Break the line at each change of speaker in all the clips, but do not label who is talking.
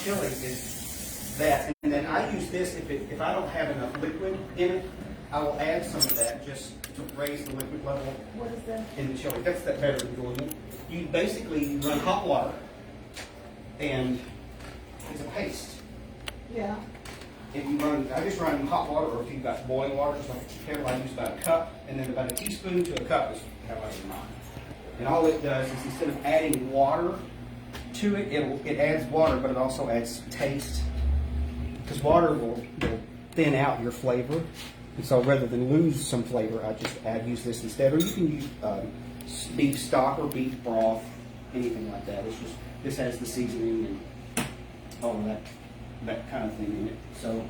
chili is that. And then I use this if I don't have enough liquid in it, I will add some of that just to raise the liquid level.
What is that?
In the chili. That's that better ingredient. You basically run hot water, and it's a paste.
Yeah.
If you run, I just run hot water, or if you've got boiling water, so careful, I use about a cup, and then about a teaspoon to a cup is how I do mine. And all it does is instead of adding water to it, it adds water, but it also adds taste. Because water will thin out your flavor. And so rather than lose some flavor, I just use this instead. Or you can use beef stock or beef broth, anything like that. It's just, this has the seasoning and all of that kind of thing in it. So,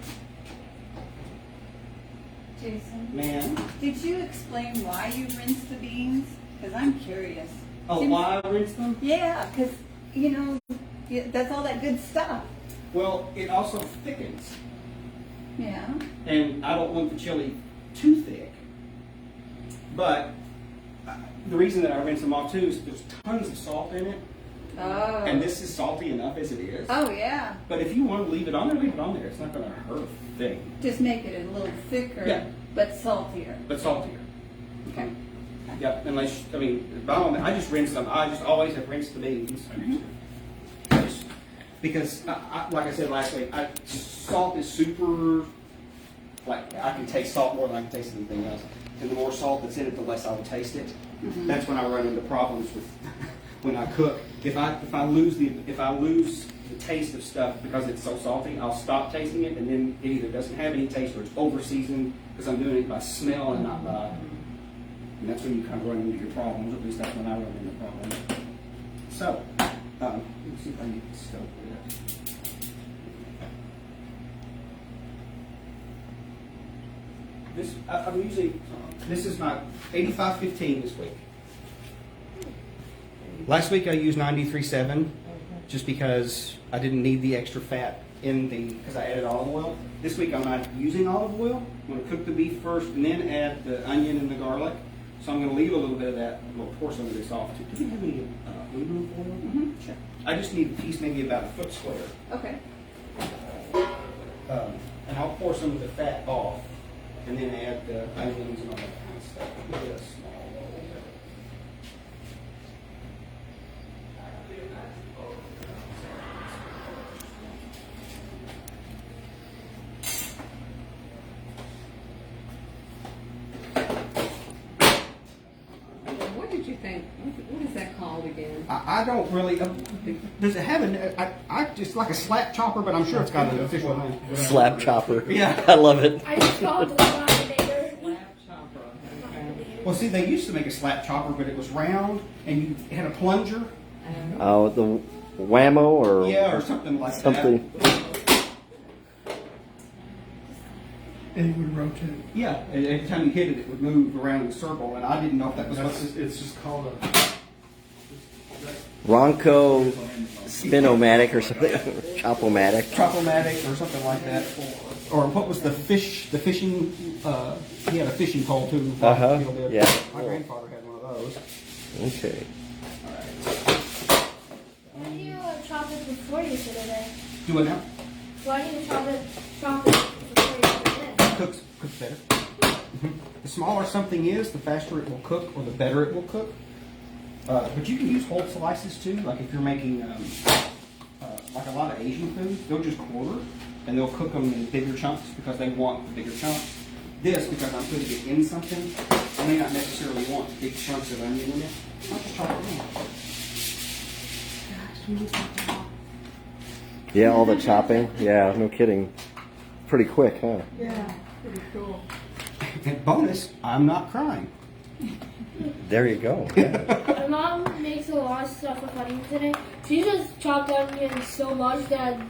Jason,
man.
did you explain why you rinse the beans? Because I'm curious.
Oh, why I rinse them?
Yeah, because, you know, that's all that good stuff.
Well, it also thickens.
Yeah.
And I don't want the chili too thick. But the reason that I rinse them off too is there's tons of salt in it.
Oh.
And this is salty enough as it is.
Oh, yeah.
But if you want to leave it on there, leave it on there. It's not going to hurt a thing.
Just make it a little thicker,
Yeah.
but saltier.
But saltier.
Okay.
Yeah, unless, I mean, by all means, I just rinse them. I just always have rinsed the beans. Because, like I said last week, salt is super, like, I can taste salt more than I can taste anything else. And the more salt that's in it, the less I will taste it.
Mm-hmm.
That's when I run into problems with when I cook. If I lose the taste of stuff because it's so salty, I'll stop tasting it, and then it either doesn't have any taste or it's over seasoned because I'm doing it by smell and not by. And that's when you kind of run into your problems. At least that's when I run into problems. So, let me see if I can get the scope of this. I'm using, this is my 8515 this week. Last week I used 93.7 just because I didn't need the extra fat because I added olive oil. This week I'm not using olive oil. I'm going to cook the beef first and then add the onion and the garlic. So I'm going to leave a little bit of that. I'm going to pour some of this off too. Do you have any aluminum foil?
Mm-hmm.
Sure. I just need a piece maybe about a foot square.
Okay.
And I'll pour some of the fat off and then add the onions and all that kind of stuff. Maybe a small little bit.
What did you think? What is that called again?
I don't really. Does it have I just like a slap chopper, but I'm sure it's got an official name.
Slap chopper.
Yeah.
I love it.
I just called it a laminator.
Slap chopper. Okay.
Well, see, they used to make a slap chopper, but it was round and you had a plunger.
Oh, the whammo or
Or something like
something.
that.
And it would rotate.
Yeah, and every time you hit it, it would move around in a circle, and I didn't know if that was
It's just called a.
Ronco Spinomatic or something. Chopomatic.
Chopomatic or something like that. Or what was the fishing, he had a fishing pole too.
Uh-huh,
Phil did.
yeah.
My grandfather had one of those.
Okay.
Why do you chop it before you put it in?
Do it now.
Why do you chop it before you put it in?
Cooks better. The smaller something is, the faster it will cook, or the better it will cook. But you can use whole slices too. Like if you're making like a lot of Asian food, they'll just quarter and they'll cook them in bigger chunks because they want the bigger chunks. This, because I'm putting it in something, I may not necessarily want big chunks of onion in it. I'll just chop it in.
Yeah, all the chopping. Yeah, no kidding. Pretty quick, huh?
Yeah, pretty cool.
And bonus, I'm not crying.
There you go.
My mom makes a lot of stuff with onions today. She just chopped onions so much that it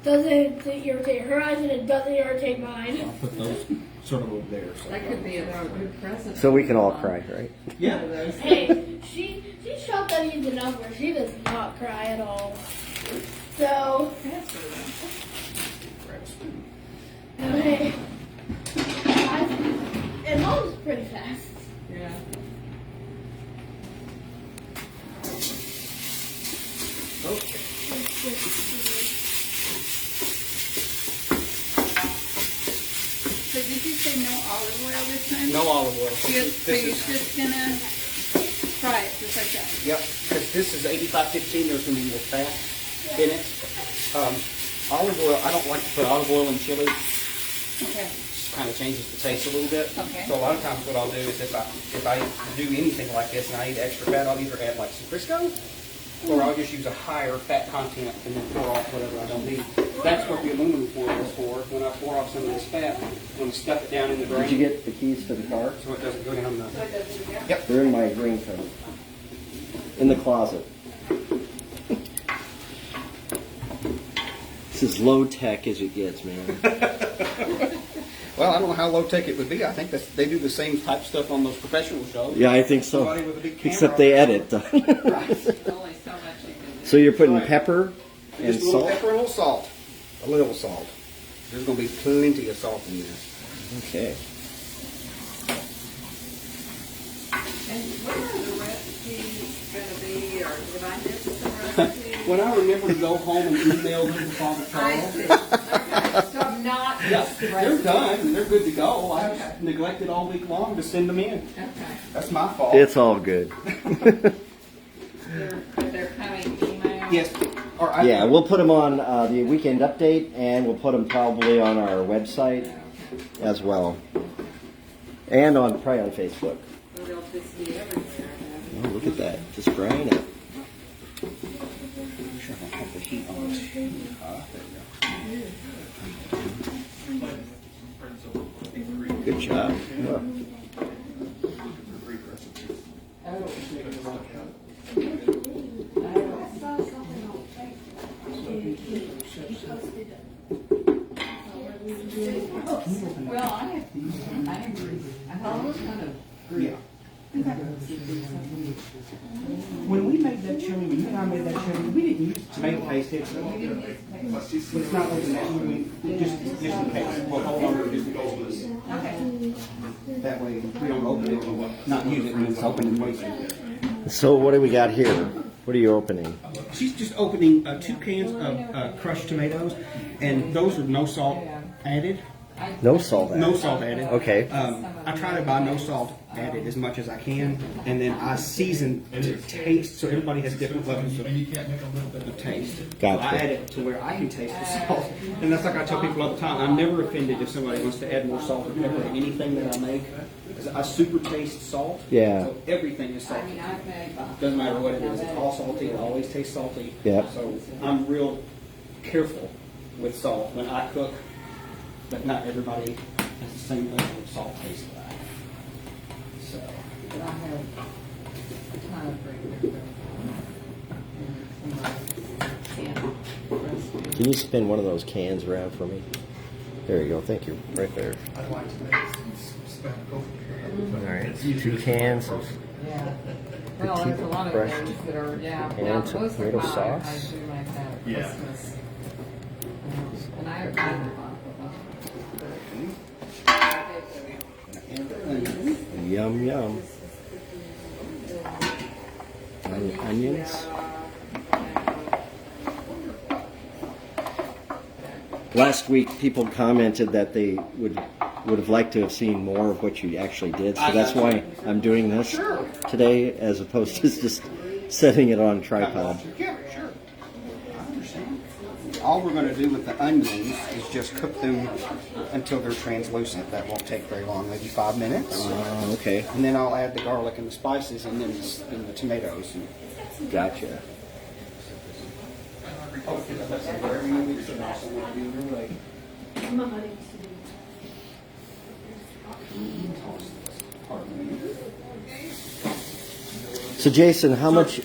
doesn't irritate her eyes and it doesn't irritate mine.
I'll put those sort of over there. So.
That could be a good present.
So we can all cry, right?
Yeah.
Hey, she chopped onions enough where she does not cry at all. So, okay. And mom's pretty fast.
Yeah.
Okay.
did you say no olive oil this time?
No olive oil.
So
This
you're
is,
just gonna fry it just like that?
yep, because this is 85-15, there's gonna be more fat in it. Olive oil, I don't like to put olive oil in chili.
Okay.
Kind of changes the taste a little bit.
Okay.
So a lot of times what I'll do is if I do anything like this and I eat extra fat, I'll either add like some Crisco, or I'll just use a higher fat content and then pour off whatever I don't need. That's what the aluminum foil is for. When I pour off some of this fat, I'm going to stuff it down in the drain.
Did you get the keys to the car?
So it doesn't go down the... Yep.
They're in my green coat. In the closet. It's as low tech as it gets, man.
Well, I don't know how low tech it would be. I think they do the same type of stuff on those professional shows.
Yeah, I think so.
Somebody with a big camera.
Except they edit.
Right.
Only so much you can do.
So you're putting
Right.
pepper and
Just a little
salt?
pepper and a little salt. A little salt. There's going to be plenty of salt in this.
Okay.
And where are the recipes gonna be, or did I miss the recipes?
When I remember to go home and email them to Father
I
Charles,
see, okay, so I'm not
yeah,
just the
they're
recipes.
done and they're good to go. I
Okay.
just neglected all week long to send them in.
Okay,
That's my fault.
It's all good.
they're coming email?
Yes. Or I,
Yeah, we'll put them on the weekend update, and we'll put them probably on our website as well, and probably on Facebook.
So they'll just be everywhere
Oh,
then.
look at that, just frying it.
I'm sure I don't have the heat on. There we go.
Good job. Yeah.
Well, I agree. I thought it was kind of
Yeah. When we made that chili, when you and I made that chili, we didn't use tomato paste, did we? But it's not looking that way. Just in case. We'll hold on to it just in case.
Okay.
That way we don't open it and not use it when it's open and wasted.
So what do we got here? What are you opening?
She's just opening 2 cans of crushed tomatoes, and those are no salt added.
No salt added.
No salt added.
Okay.
I try to buy no salt added as much as I can, and then I season to taste, so everybody has different levels of taste.
Gotcha.
So I add it to where I can taste the salt, and that's like I tell people all the time. I'm never offended if somebody wants to add more salt or pepper to anything that I make, because I super taste salt.
Yeah.
So everything is
I
salty.
mean, I've made.
Doesn't matter what it is, it's all salty, it always tastes salty.
Yep.
So I'm real careful with salt when I cook, but not everybody has the same level of salt taste that I have. So,
But I have a ton of great recipes.
Can you spin one of those cans around for me? There you go. Thank you. Right there.
I'd like to make some spectacle.
All right. 2 cans of.
Yeah. Well, there's a lot of
Fresh
things that are, yeah.
and
Now, most of
tomato
mine,
sauce.
I do like that at
Yeah.
Christmas. And I love them.
Yum yum. Onions. Last week, people commented that they would have liked to have seen more of what you actually did. So that's why I'm doing this today, as opposed to just setting it on tripod.
yeah, sure. I understand. All we're going to do with the onions is just cook them until they're translucent. That won't take very long, maybe 5 minutes.
Okay.
And then I'll add the garlic and the spices and then the tomatoes.
Gotcha. So Jason, how much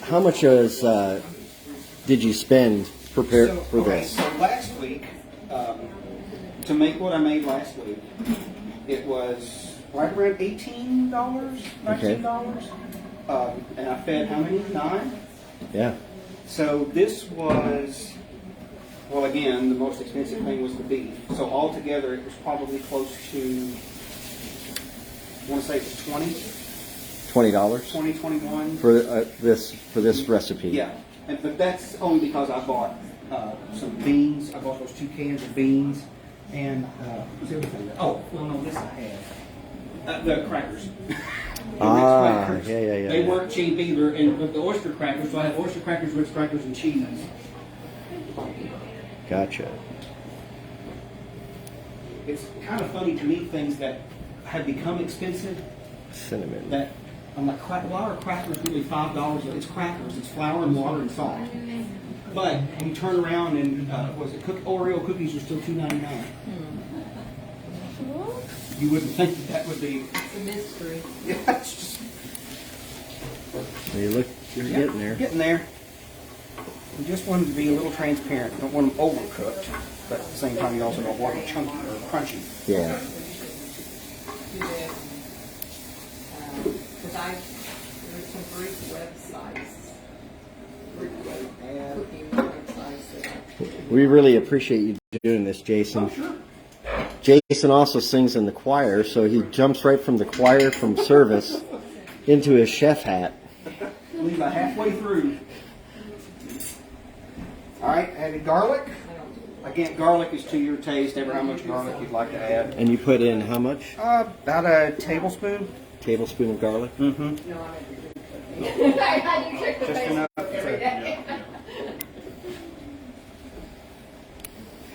did you spend prepared for this?
So last week, to make what I made last week, it was right around $18, $19. And I fed how many? 9?
Yeah.
So this was, well, again, the most expensive thing was the beef. So altogether, it was probably close to, I want to say it was 20,
$20
21.
for this recipe.
Yeah, but that's only because I bought some beans. I bought those 2 cans of beans, And what was the other thing? Oh, well, no, this I had. The crackers. The
Ah,
Ritz crackers.
yeah.
They weren't cheap either, and with the oyster crackers, so I have oyster crackers, Ritz crackers, and cheese.
Gotcha.
It's kind of funny to me, things that have become expensive,
Cinnamon.
that I'm like, why are crackers really $5? It's crackers, it's flour and water and salt. But you turn around and, Oreo cookies are still $2.99. You wouldn't think that would be,
It's a mystery.
yeah, it's just,
You look, you're getting there.
Getting there. We just want them to be a little transparent. Don't want them overcooked, but at the same time, you also don't want them chunky or crunchy.
Yeah.
Do that. Because there's some Greek websites, cooking websites that
We really appreciate you doing this, Jason. Jason also sings in the choir, so he jumps right from the choir from service into his chef hat.
Leave about halfway through. All right, added garlic. Again, garlic is to your taste, ever how much garlic you'd like to add.
And you put in how much?
About a tablespoon.
Tablespoon of garlic?
Mm-hmm. Just enough.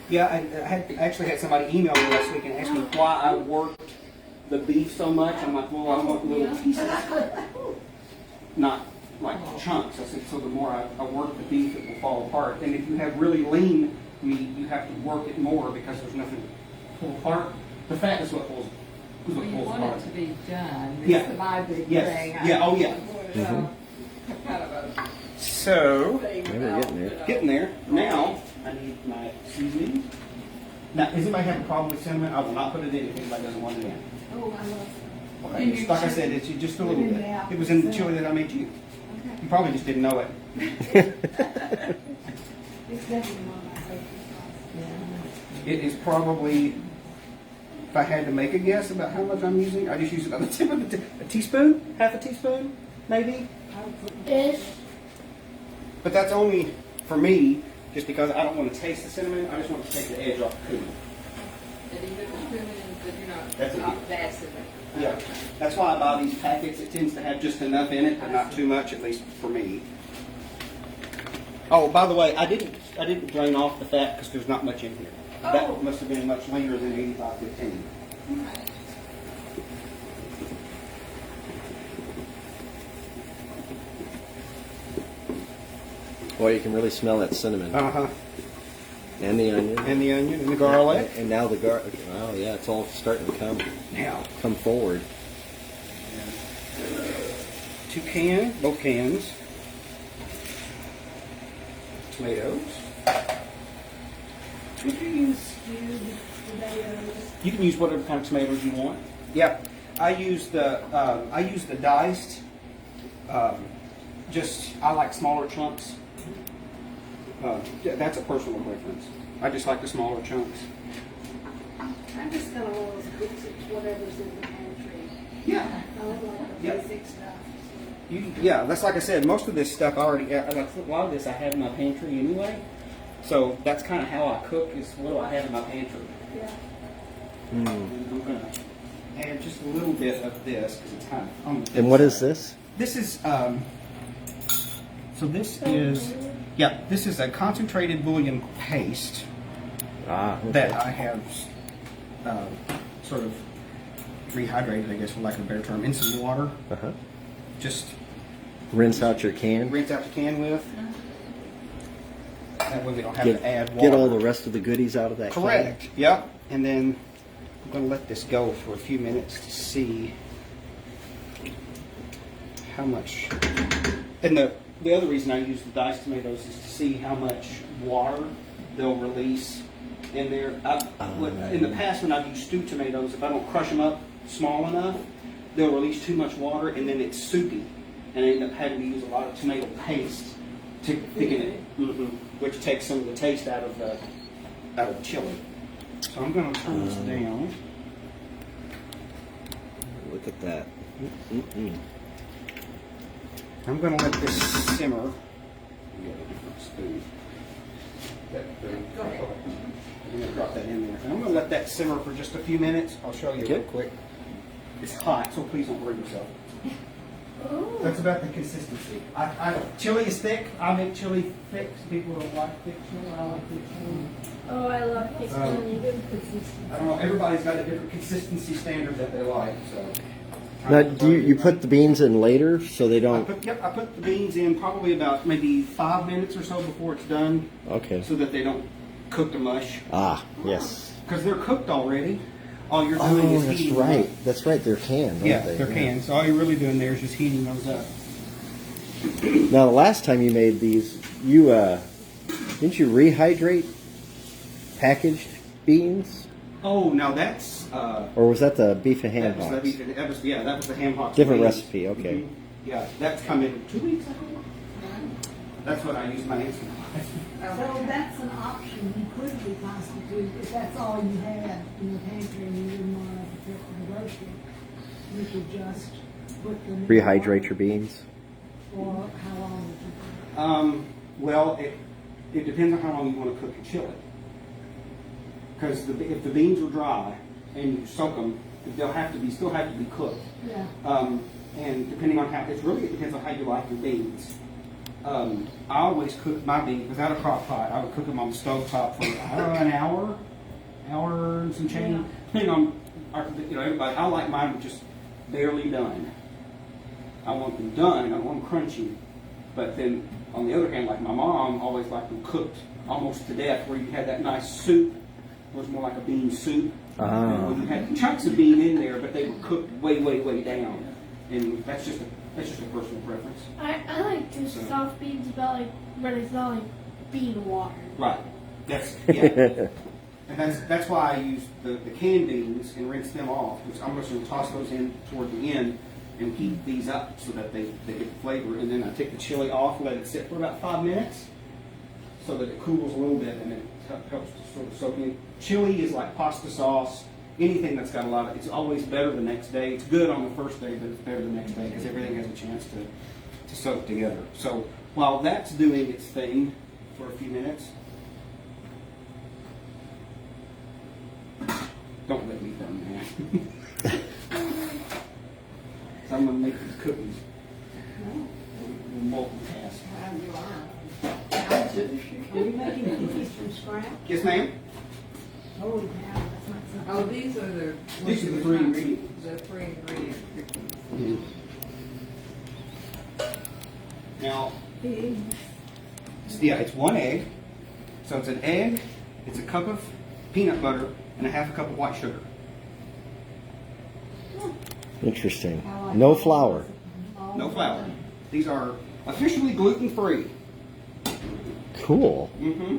Yeah, I actually had somebody email me last week and ask me why I worked the beef so much. I'm like, well, I want little pieces, not like chunks. I said, so the more I work the beef, it will fall apart. And if you have really lean meat, you have to work it more because there's nothing to pull apart. The fat is what pulls
well, you
apart.
want it to be done.
Yeah.
It's my big
Yes.
thing.
Yeah. Oh, yeah.
Kind of a
So,
thing
Maybe we're
about,
getting there.
getting there. Now, I need my seasoning. Now, does anybody have a problem with cinnamon? I will not put it in if anybody doesn't want it in.
Oh, I love
Okay, it's like I said, it's just a little bit. It was in the chili that I made you. You probably just didn't know it. It is probably, if I had to make a guess about how much I'm using, I just use about the tip of a teaspoon, half a teaspoon, maybe.
Ish.
But that's only for me, just because I don't want to taste the cinnamon. I just want to take the edge off the cumin.
And even the cumin, but you're
That's
not
it.
vastly.
Yeah, that's why I buy these packets. It tends to have just enough in it, but not too much, at least for me. Oh, by the way, I didn't drain off the fat because there's not much in here.
Oh.
That must have been much leaner than 8515.
Boy, you can really smell that cinnamon.
Uh-huh.
And the onion.
And the onion and the garlic.
And now the garlic. Oh, yeah, it's all starting to
Now,
come forward.
2 cans, both cans. Tomatoes.
Could you use stewed tomatoes?
You can use whatever kind of tomatoes you want. Yeah, I use the diced. I like smaller chunks. That's a personal preference. I just like the smaller chunks.
I'm just gonna always cook whatever's in the pantry.
Yeah.
I like the
Yeah.
basic stuff.
Yeah, that's like I said. Most of this stuff I already. Like a lot of this I have in my pantry anyway. So that's kind of how I cook. Is what do I have in my pantry?
Yeah.
And I'm gonna add just a little bit of this because it's kind of. On the thick
And what is
side.
this?
This is. So this is. Yeah, this is a concentrated bouillon paste
Ah, okay.
that I have sort of rehydrated, I guess, for lack of a better term, in some water.
Uh-huh.
Just
Rinse out your can.
rinse out the can with. That way we don't have
Get,
to add water.
get all the rest of the goodies out of that
Correct. Yep. And then I'm going to let this go for a few minutes to see how much. And the other reason I use the diced tomatoes is to see how much water they'll release in there. In the past, when I've used stewed tomatoes, if I don't crush them up small enough, they'll release too much water, and then it's soupy, and I end up having to use a lot of tomato paste to thicken it, which takes some of the taste out of the chili. So I'm going to turn this down.
Look at that. Mm-mm.
I'm going to let this simmer. Get a different spoon.
Go ahead.
I'm going to drop that in there. And I'm gonna let that simmer for just a few minutes. I'll show you real
Okay.
quick. It's hot, so please don't worry yourself.
Oh.
That's about the consistency. Chili is thick. I make chili thick. Some people don't like thick chili. I like thick chili.
Oh, I love thick chili.
I don't know. Everybody's got a different consistency standard that they like. So.
Now, do you put the beans in later so they
I
don't?
put the beans in probably about maybe 5 minutes or so before it's done,
Okay.
so that they don't cook to mush.
Ah, yes.
Because they're cooked already. All you're doing
Oh,
is
that's
heating them
right.
up.
That's right. They're canned, aren't
Yeah,
they?
they're canned. So all you're really doing there is just heating those up.
Now, the last time you made these, you didn't you rehydrate packaged beans,
Oh, now that's
or was that the beef and ham
that was,
hocks?
that was that was the ham hocks.
Different
beans.
recipe, okay.
Mhm. Yeah, that's come in 2 weeks ago. That's what I use my hands for.
So that's an option you could be constituted if that's all you had in the pantry and you didn't want to prepare for the grocery. You could just put them in
Rehydrate your beans.
For how long would you do
Well, it depends on how long you want to cook your chili. Because if the beans are dry and you soak them, they'll still have to be cooked.
it? Yeah.
And depending on it depends on how you like your beans. I always cook my beans without a crock pot. I would cook them on the stove top for an hour and some change. Depending on everybody. I like mine just barely done. I want them done. I don't want them crunchy. But then on the other hand, like my mom always liked them cooked almost to death, where you had that nice soup. It was more like a bean soup.
Ah.
Where you had chunks of bean in there, but they were cooked way, way, way down. And that's just a personal preference.
I like just soft beans, but like when it's not like bean water.
Right. And that's why I use the canned beans and rinse them off. Which I'm just going to toss those in toward the end and heat these up so that they get the flavor. And then I take the chili off, let it sit for about 5 minutes so that it cools a little bit and it helps to sort of soak in. Chili is like pasta sauce. Anything that's got a lot of, it's always better the next day. It's good on the first day, but it's better the next day because everything has a chance to soak together. So while that's doing its thing for a few minutes, don't let me burn that. So I'm going to make these cookies. We'll multitask.
Are you making cookies from scratch?
Yes, ma'am?
Holy cow, that's not something.
Oh, these are the.
These are the 3 ingredients.
The 3 ingredient cookies.
Now, it's 1 egg. So it's an egg, it's a cup of peanut butter, and a half a cup of white sugar.
Interesting. No flour.
No flour. These are officially gluten-free.
Cool.
Mm-hmm.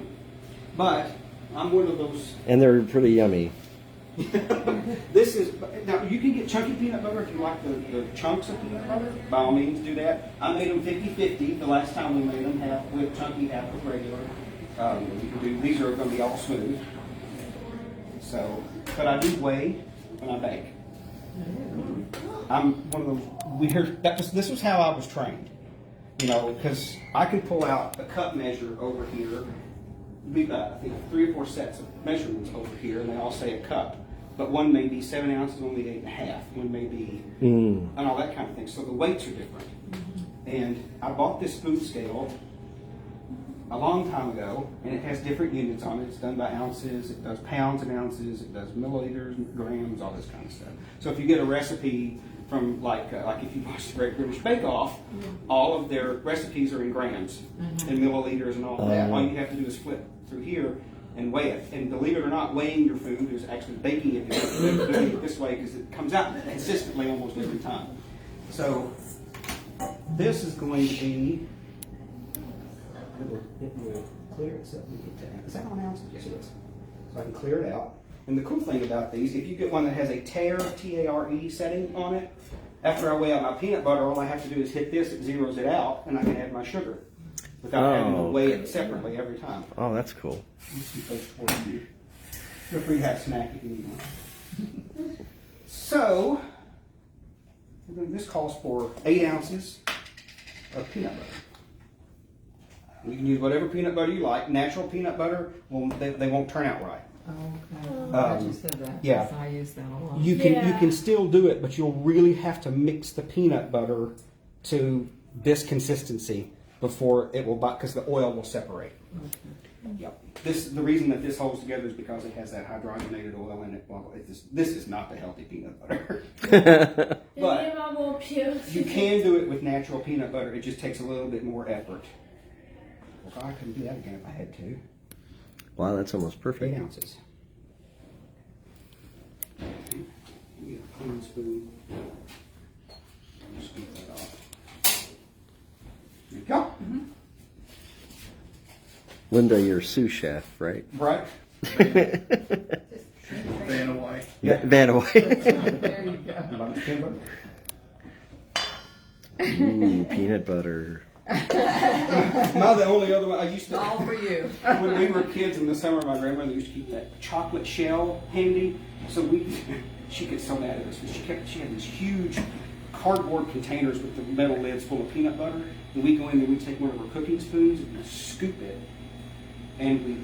But I'm one of those.
And they're pretty yummy.
This is now you can get chunky peanut butter if you like the chunks of peanut butter. By all means, do that. I made them 50-50 the last time we made them, half with chunky, half with regular. You can do these are going to be all smooth. So, but I do weigh when I bake. I'm one of those weird. This was how I was trained. You know, because I can pull out a cup measure over here. We've got, I think, 3 or 4 sets of measurements over here, and they all say a cup. But one may be 7 ounces, one may be 8.5, one may be, and all that kind of thing. So the weights are different. And I bought this food scale a long time ago, and it has different units on it. It's done by ounces, it does pounds and ounces, it does milliliters, grams, all this kind of stuff. So if you get a recipe from like if you watch the Great British Bake Off, all of their recipes are in grams and milliliters and all that. All you have to do is flip through here and weigh it. And believe it or not, weighing your food is actually baking it doing it this way because it comes out consistently almost every time. So this is going to be. It will clear itself. Is that 1 ounce? Yes, it is. So I can clear it out. And the cool thing about these, if you get one that has a tare, T-A-R-E setting on it, after I weigh out my peanut butter, all I have to do is hit this, it zeroes it out, and I can add my sugar without having to weigh it separately every time.
Oh, that's cool.
Feel free to have a snack if you need one. So, this calls for 8 ounces of peanut butter. You can use whatever peanut butter you like. Natural peanut butter, well, they won't turn out right.
Okay.
Um,
Glad you said that.
yeah.
'Cause I use that a lot.
You can
Yeah.
still do it, but you'll really have to mix the peanut butter to this consistency before it will, because the oil will separate. Yep. The reason that this holds together is because it has that hydrogenated oil in it. Well, this is not the healthy peanut butter. But
Maybe Mom won't puke.
you can do it with natural peanut butter. It just takes a little bit more effort. Well, I couldn't do that again if I had to.
Wow, that's almost
8
perfect.
ounces. Get a clean spoon. Scoop that off. There you go.
Linda, you're sous chef, right?
Right?
Vanna White.
Yeah.
Vanaway.
There you go.
You like the peanut butter?
Ooh, peanut butter.
No, the only other one I used to.
All for you.
When we were kids in the summer, my grandmother used to keep that chocolate shell handy. So she gets so mad at us, but she had these huge cardboard containers with the metal lids full of peanut butter. And we go in and we take one of her cooking spoons and we scoop it. And we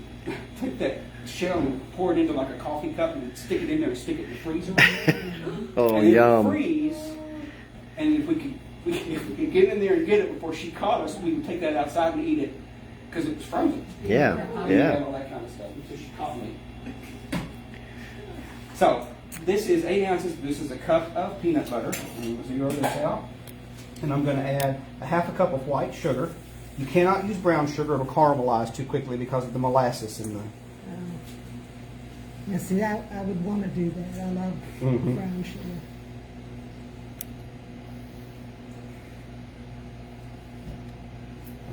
take that shell and pour it into like a coffee cup and stick it in there and stick it in the freezer.
Oh,
and then
yum.
freeze. And if we could get in there and get it before she caught us, we would take that outside and eat it because it was frozen.
Yeah,
And
yeah.
all that kind of stuff until she caught me. So this is 8 ounces. This is a cup of peanut butter. I'm zero this out, and I'm going to add a half a cup of white sugar. You cannot use brown sugar; it'll caramelize too quickly because of the molasses in the.
Now, see, I would want to do that. I love
Mhm.
brown sugar.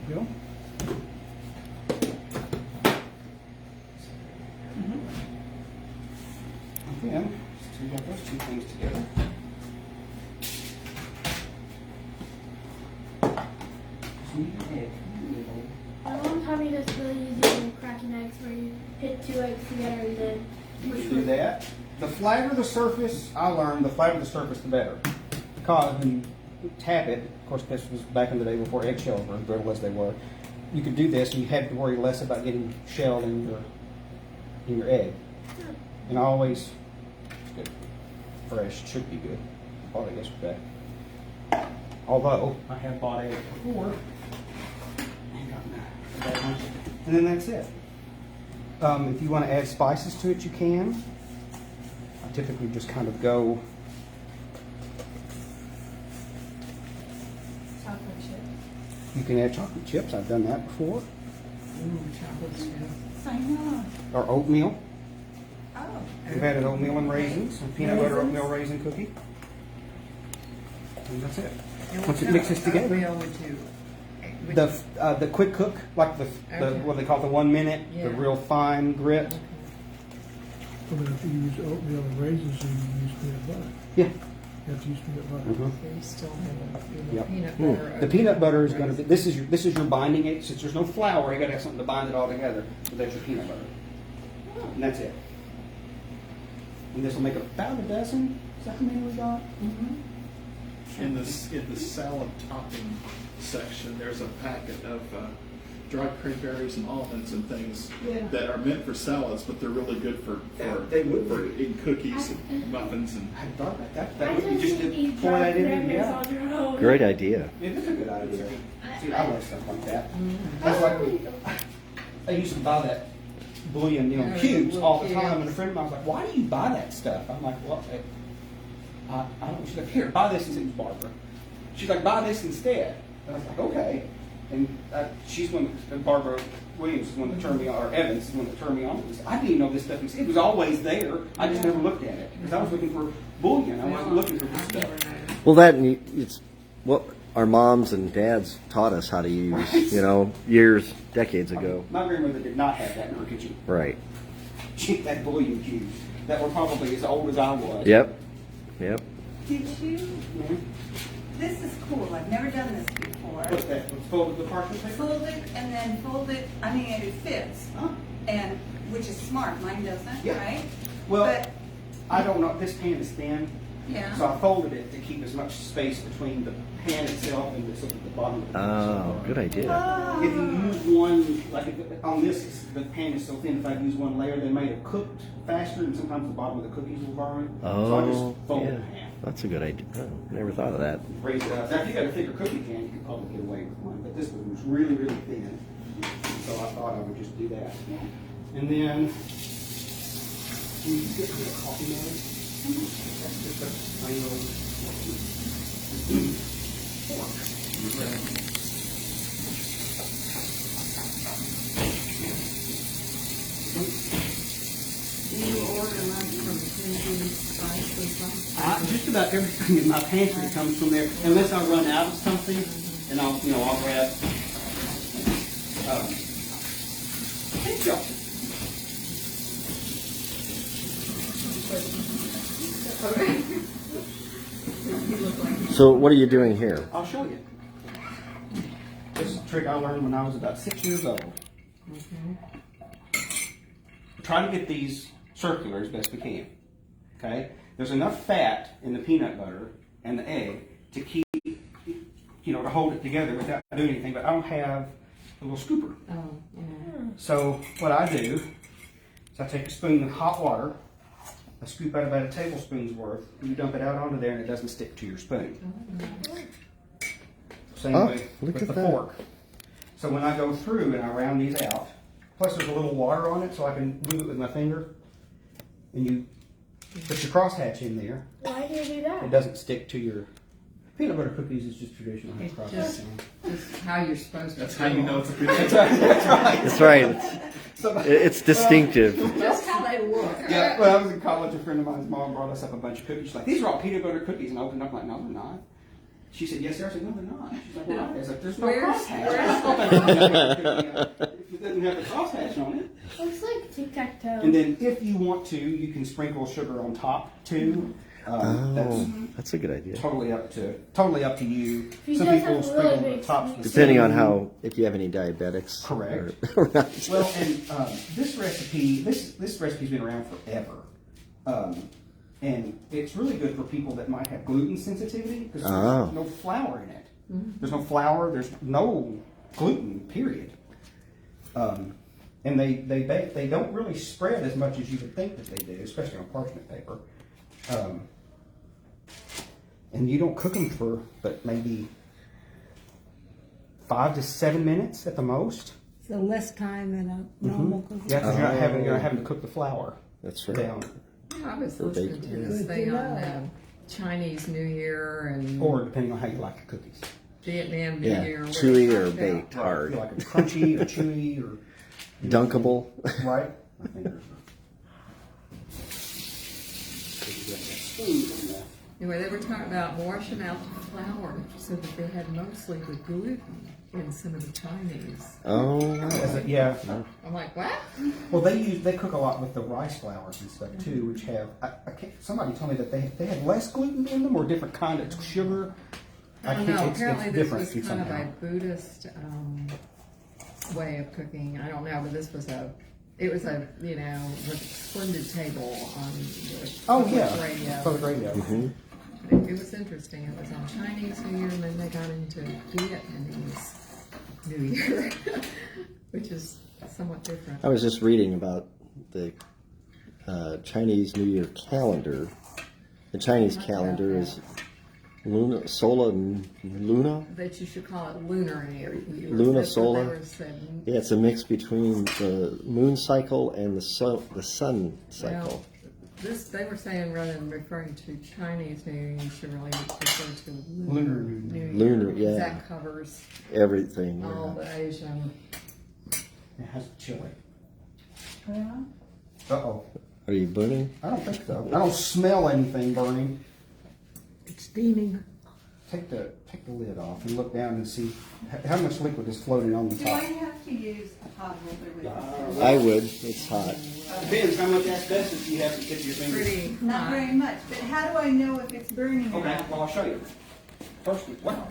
Bill? And then, so you got those two things together. Just need an egg.
My mom taught me this really easy way of cracking eggs where you hit 2 eggs together and then
You can do that. The flatter the surface, I learned, the flatter the surface, the better. Because when you tap it, of course, this was back in the day before eggshells were as brittle as they were. You could do this, and you had to worry less about getting shell in your egg. And always, it's good. Fresh should be good. Bought it yesterday. Although I have bought eggs before. And then that's it. If you want to add spices to it, you can. I typically just kind of go.
Chocolate chip.
You can add chocolate chips. I've done that before.
Chocolate chips.
I know.
Or oatmeal.
Oh.
We've added oatmeal and raisins, and peanut butter oatmeal raisin cookie. And that's it.
And
Once it
what
mixes
kind of
together.
oatmeal would you?
The quick cook, like the
Okay.
what they call the 1 minute,
Yeah.
the real fine grit.
But if you use oatmeal and raisins, you use peanut butter.
Yeah.
You have to use peanut butter.
Mhm.
You still have
Yep.
peanut
Hmm.
butter.
The peanut butter is going to be. This is your binding it. Since there's no flour, you got to have something to bind it all together. So that's your peanut butter, and that's it. And this will make about a dozen. Is that how many we got?
In the salad topping section, there's a packet of dried cranberries and almonds and things
Yeah.
that are meant for salads, but they're really good for
They would
for
be.
eating cookies and muffins and.
I hadn't thought about that.
I
That would be
just
just to
eat
pour
dried
that in.
cranberries
Yeah.
on your own.
Great idea.
It is a good idea. See, I love stuff like that. That's like I used to buy that bouillon,
Yeah,
cubes all the
little
time. And a
cubes.
friend of mine was like, "Why do you buy that stuff?" I'm like, "Well, I don't." She's like, "Here, buy this." And it was Barbara. She's like, "Buy this instead." And I was like, "Okay." And she's one. Barbara Williams is one that turned me on, or Evans is one that turned me on to this. I didn't even know this stuff existed. It was always there. I just never looked at it because I was looking for bouillon. I wasn't looking for this stuff.
Well, it's what our moms and dads taught us how to use, years, decades ago.
My grandmother did not have that in her kitchen.
Right.
She had that bouillon cubes that were probably as old as I was.
Yep.
Did you?
Mhm.
This is cool. I've never done this before.
What's that? Let's fold the parchment paper?
Fold it and then fold it. I mean, it fits,
Huh?
and which is smart. Mine doesn't,
Yeah.
right?
Well,
But
I don't know. This pan is thin.
Yeah.
So I folded it to keep as much space between the pan itself and the bottom of the
Oh, good idea.
If you use one, like on this, the pan is so thin, if I use one layer, they might have cooked faster, and sometimes the bottom of the cookies will burn. So I
Oh,
just fold
yeah.
it in half.
That's a good idea. Oh, never thought of that.
Raise it up. Now, if you got a thicker cookie pan, you could probably get away with one, but this one was really, really thin. So I thought I would just do that. And then, can you get me a coffee mug? That's just a plain old fork.
Do you order lunch from Cindy's Spice or something?
Just about everything in my pantry comes from there, unless I run out of something, and I'll grab. Thank y'all.
So, what are you doing here?
I'll show you. This is a trick I learned when I was about 6 years old. Try to get these circular as best we can. Okay? There's enough fat in the peanut butter and the egg to keep, to hold it together without doing anything, but I don't have a little scooper.
Oh, yeah.
So what I do is I take a spoon of hot water, I scoop out about a tablespoon's worth, and you dump it out onto there and it doesn't stick to your spoon. Same
Oh,
way
look
with
at
the
that.
fork. So when I go through and I round these out, plus there's a little water on it so I can move it with my finger, and you put your crosshatch in there,
Why do you do
it
that?
doesn't stick to your peanut butter cookies. Is just traditional
It's
crosshatch.
just how you're supposed to.
That's how you know it's a good
That's right.
That's right. It's distinctive.
Just how they look.
Yeah, when I was in college, a friend of mine's mom brought us up a bunch of cookies. She's like, these are all peanut butter cookies. And I opened up like, no, they're not. She said, yes, sir. I said, no, they're not. She's like, well, I was like, there's no crosshatch. If it doesn't have the crosshatch on it.
Looks like tic-tac-toe.
And then if you want to, you can sprinkle sugar on top too.
Oh, that's a good idea.
That's totally up to you.
you
Some
guys
people
have
sprinkle
really
the
big
tops.
sweet-
Depending on how, if you have any diabetics.
Correct.
or not.
Well, and this recipe's been around forever, and it's really good for people that might have gluten sensitivity because there's no flour in it. There's no flour. There's no gluten. Period. And they don't really spread as much as you would think that they do, especially on parchment paper. And you don't cook them for but maybe 5 to 7 minutes at the most.
So less time than a normal cookie.
Yeah, because you're not having to cook the flour
That's right.
down.
I was listening to this thing on Chinese New Year and
Or depending on how you like your cookies.
Vietnam New
Yeah,
Year. where
chewy
they
or
talked about-
baked
If
hard.
you like them crunchy or chewy or
Dunkable.
right. I think there's
Anyway, they were talking about washing out the flour so that they had mostly the gluten in some of the Chinese.
Oh,
yeah.
I'm like, what?
Well, they cook a lot with the rice flours and stuff too, which have somebody told me that they have less gluten in them or different kind of sugar.
I don't know. Apparently,
it's
this
different
was kind of
somehow.
a Buddhist way of cooking. I don't know, but this was it was a with a splendid table on the public radio.
Public radio.
It was interesting. It was on Chinese New Year, and then they got into Vietnamese New Year, which is somewhat different.
I was just reading about the Chinese New Year calendar. The Chinese calendar is Luna, Sola, Luna.
That you should call it lunar year.
Luna
That's what
Solar?
they were saying.
Yeah, it's a mix between the moon cycle and the sun cycle.
Well, they were saying rather than referring to Chinese New Year, you should really refer to
Lunar
New Year.
Lunar, yeah.
That covers
Everything.
all the Asian.
It has chili.
Yeah.
Uh-oh.
Are you burning?
I don't think so. I don't smell anything burning.
It's steaming.
Take the lid off and look down and see how much liquid is floating on the
Do I
top.
have to use a hot holder with this?
I would. It's hot.
Depends how much asbestos you have to tip your fingers.
Pretty
Not
hot.
very much, but how do I know if it's burning or
Okay,
not?
well, I'll show you. First, wow.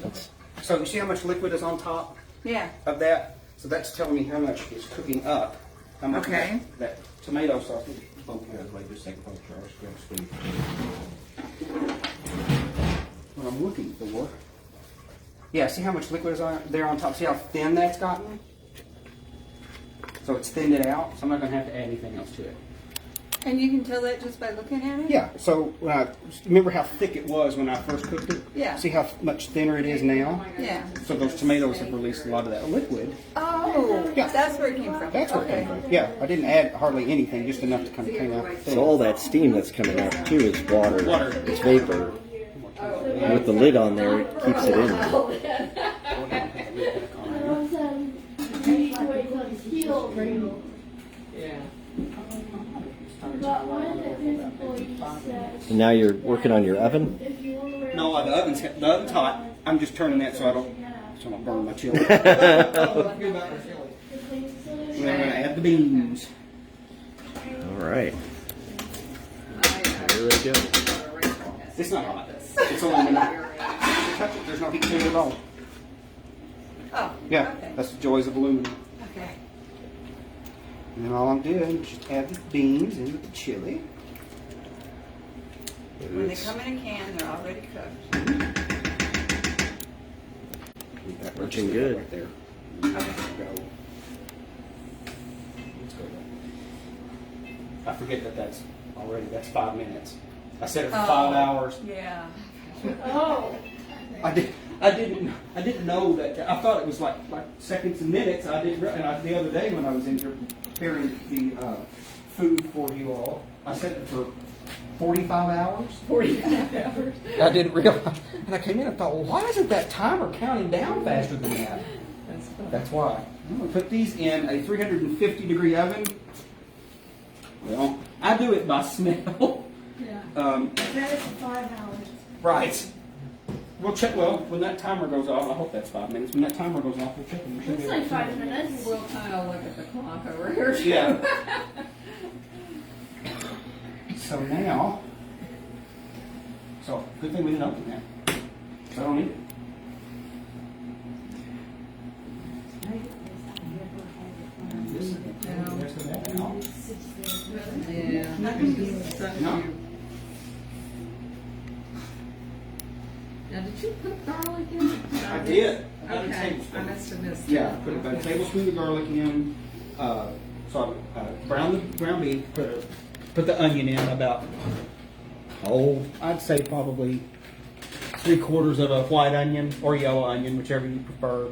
That's,
So you see how much liquid is on top
Yeah.
of that? So that's telling me how much is cooking up. How much
Okay.
that tomato sauce. Both hands, like just take both jars, grab a spoon. what I'm looking for. Yeah, see how much liquid is there on top? See how thin that's gotten? So it's thinned it out, so I'm not going to have to add anything else to it.
And you can tell that just by looking at it?
Yeah, so remember how thick it was when I first cooked it?
Yeah.
See how much thinner it is now?
Yeah.
So those tomatoes have released a lot of that liquid.
Oh,
Yeah.
that's where it came from.
That's where it came from. Yeah, I didn't add hardly anything, just enough to kind of clean out the
So all that steam that's coming out too is water.
Water.
It's vapor. And with the lid on there, it keeps it in there. And now you're working on your oven?
No, the oven's hot. I'm just turning that so I don't burn my chili. And then I'm going to add the beans.
All right. Here we go.
It's not hot. It's aluminum. Touch it. There's no heat to it at all.
Oh,
Yeah,
okay.
that's the joys of aluminum.
Okay.
And then all I'm doing is just add the beans into the chili.
When they come in a can, they're already cooked.
Looking good.
Right there.
Okay.
Let's go. I forget that's 5 minutes. I set it for 5 hours.
Yeah.
I didn't know that. I thought it was like seconds and minutes. I didn't. And the other day when I was in here preparing the food for you all, I set it for 45 hours. 45 hours. I didn't realize. And I came in and thought, well, why isn't that timer counting down faster than that? That's why. I'm going to put these in a 350-degree oven. Well, I do it by smell.
Yeah.
Set it for 5 hours.
Right. We'll check. Well, when that timer goes off, I hope that's 5 minutes. When that timer goes off, we'll check. And we should
It's
be
like
able to-
5 minutes.
We'll kind of look at the clock over here.
Yeah. So now, good thing we didn't open that. So I don't need it. And this is the rest of that out.
Yeah.
No.
Now, did you put garlic in?
I did. About a
Okay, I
tablespoon.
must have missed it.
Yeah, put about a tablespoon of garlic in. So I brown the ground beef. Put the onion in about I'd say probably 3/4 of a white onion or yellow onion, whichever you prefer.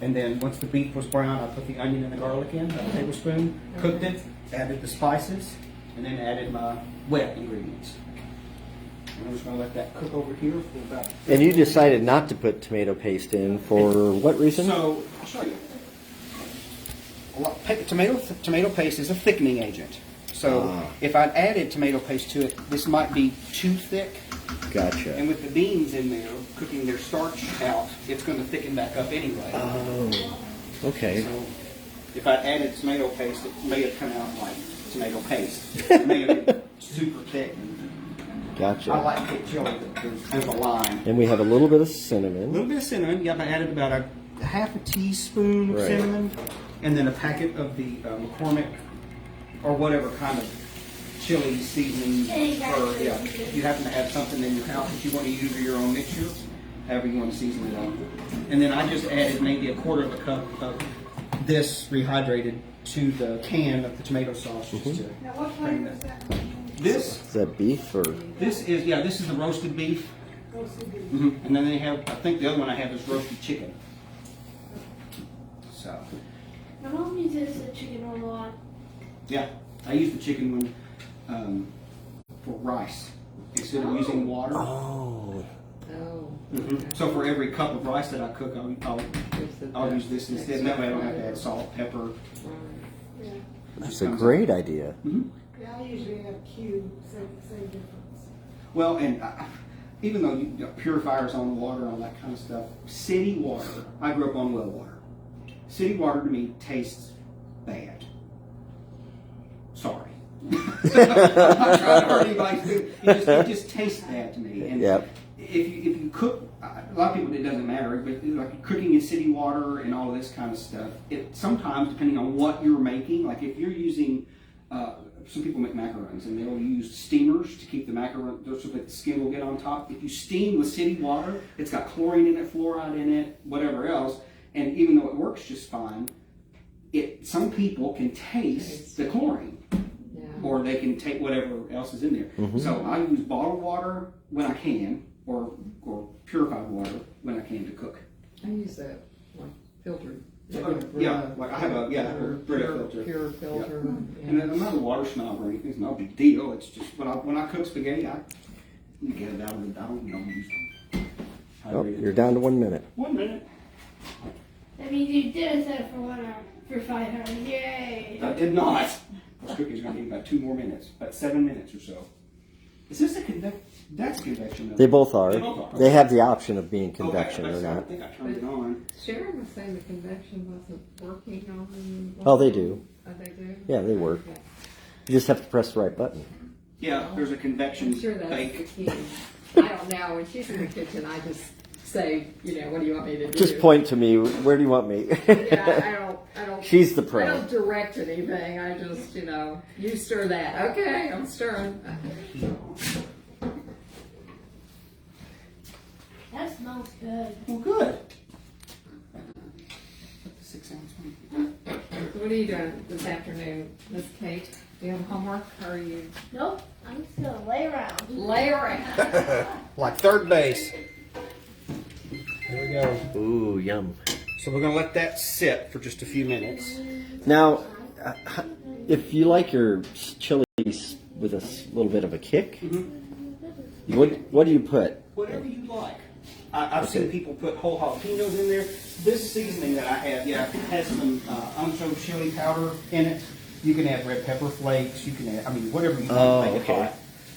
And then once the beef was brown, I put the onion and the garlic in, a tablespoon. Cooked it, added the spices, and then added my wet ingredients. And I'm just going to let that cook over here for about.
And you decided not to put tomato paste in for what reason?
So, I'll show you. Tomato paste is a thickening agent. So, if I'd added tomato paste to it, this might be too thick.
Gotcha.
And with the beans in there, cooking their starch out, it's going to thicken back up anyway.
Oh, okay.
So, if I'd added tomato paste, it may have come out like tomato paste. It may have been super thick.
Gotcha.
I like thick chili. There's a line.
And we have a little bit of
A
cinnamon.
little bit of cinnamon. Yep, I added about a half a teaspoon of
Right.
cinnamon, and then a packet of the McCormick or whatever kind of chili seasoning. Or yeah, if you happen to have something in your house that you want to use or your own mixture, however you want to season it up. And then I just added maybe 1/4 of a cup of this rehydrated to the can of the tomato sauce. Just to
Now, what flavor is that?
this
Is that beef or?
this is the roasted beef.
Roasted beef.
And then they have, I think the other one I have is roasted chicken. So,
My mom uses the chicken a lot.
yeah, I use the chicken when for rice instead of using water.
Oh,
So for every cup of rice that I cook, I'll use this instead. And that way I don't have to add salt, pepper.
Yeah.
that's a great idea.
Yeah, I usually have cube, same difference.
Well, and even though you got purifiers on the water and all that kind of stuff, city water, I grew up on well water. City water to me tastes bad. Sorry. I'm not trying to hurt anybody's food. It just tastes bad to me. And
Yep.
if you cook, a lot of people it doesn't matter, but like cooking in city water and all of this kind of stuff, it sometimes depending on what you're making, like if you're using some people make macarons, and they'll use steamers to keep the macaron so that the skin will get on top. If you steam with city water, it's got chlorine in it, fluoride in it, whatever else, and even though it works just fine, some people can taste the chlorine, or they can take whatever else is in there. So I use bottled water when I can, or purified water when I can to cook.
I use that like filtered.
Yeah, like I have a Brita filter.
Pure filter.
Yeah. And then I'm not a water snob or anything. It's no big deal. It's just when I cook spaghetti, I get it out of the. I don't use them.
Oh, you're down to 1 minute.
1 minute.
That means you did set it for 1 hour, for 5 hours. Yay!
I did not. This cookie's going to need about 2 more minutes, about 7 minutes or so. Is this a convection? That's a convection.
They both are.
They both are.
They have the option of being convection
Okay,
or
I
not.
think I turned it on.
Sharon was saying the convection wasn't working on.
Oh, they do.
Oh, they do?
Yeah, they work.
Okay.
You just have to press the right button.
Yeah, there's a convection
I'm sure that's
bake.
the key. I don't know. When she's in the kitchen, I just say, what do you want me to do?
Just point to me. Where do you want me?
Yeah, I don't.
She's the
I
pro.
don't direct anything. I just, you stir that. Okay, I'm stirring.
That smells good.
Well, good. 6 ounce one.
What are you doing this afternoon, Miss Kate? Do you have homework, or are you
Nope, I'm just gonna lay around.
lay around?
Like third base. There we go.
Ooh, yum.
So we're gonna let that sit for just a few minutes.
Now, if you like your chili with a little bit of a kick, what do you put?
Whatever you like. I've seen people put whole jalapenos in there. This seasoning that I have, has some ancho chili powder in it. You can add red pepper flakes. You can add, whatever you want to make
okay.
it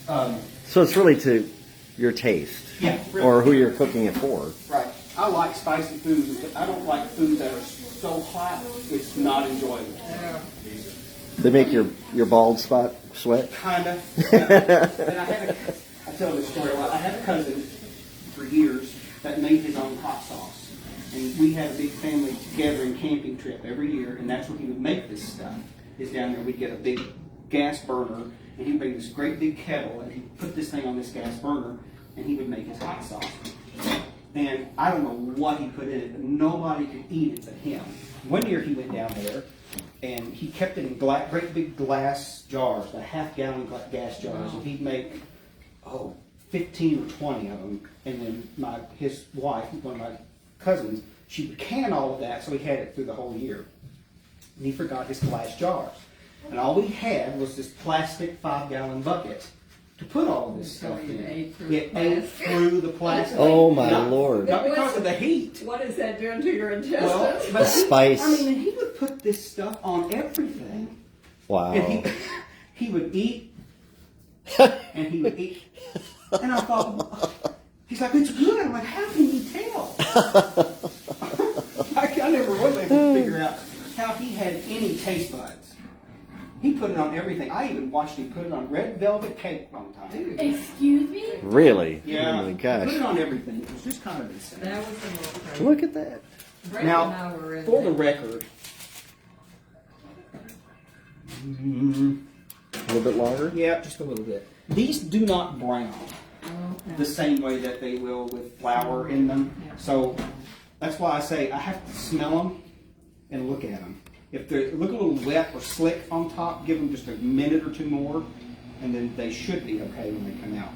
hot.
So it's really to your taste,
Yeah, really.
or who you're cooking it for.
Right. I like spicy foods. I don't like foods that are so hot it's not enjoyable.
They make your bald spot sweat.
Kinda. And I tell this story a lot. I had a cousin for years that made his own hot sauce. And we had a big family gathering camping trip every year, and that's where he would make this stuff. Is down there, we'd get a big gas burner, and he'd bring this great big kettle, and he'd put this thing on this gas burner, and he would make his hot sauce. And I don't know what he put in it, but nobody could eat it but him. One year he went down there, and he kept it in great big glass jars, the half-gallon gas jars, and he'd make, 15 or 20 of them. And then his wife, one of my cousins, she would can all of that, so he had it through the whole year. And he forgot his glass jars. And all we had was this plastic 5-gallon bucket to put all of this
So
stuff
you
in.
ate through
It
the
ate
plastic?
through the plastic.
Oh my
Not-
Lord!
Not because of the heat.
What is that doing to your intestines?
Well, but
Spice.
and he would put this stuff on everything.
Wow.
And he would eat, and he would eat. And I thought, he's like, it's good. I'm like, how can you tell? I never was able to figure out how he had any taste buds. He put it on everything. I even watched him put it on red velvet cake one time.
Excuse me?
Really?
Yeah.
Oh my
Put
gosh!
it on everything. It was just kind of insane.
That was the most crazy.
Look at that.
Brett and I
Now,
were in
for the
there.
record,
A little bit longer.
yeah, just a little bit. These do not brown the same way that they will with flour in them. So that's why I say I have to smell them and look at them. If they look a little wet or slick on top, give them just a minute or two more, and then they should be okay when they come out.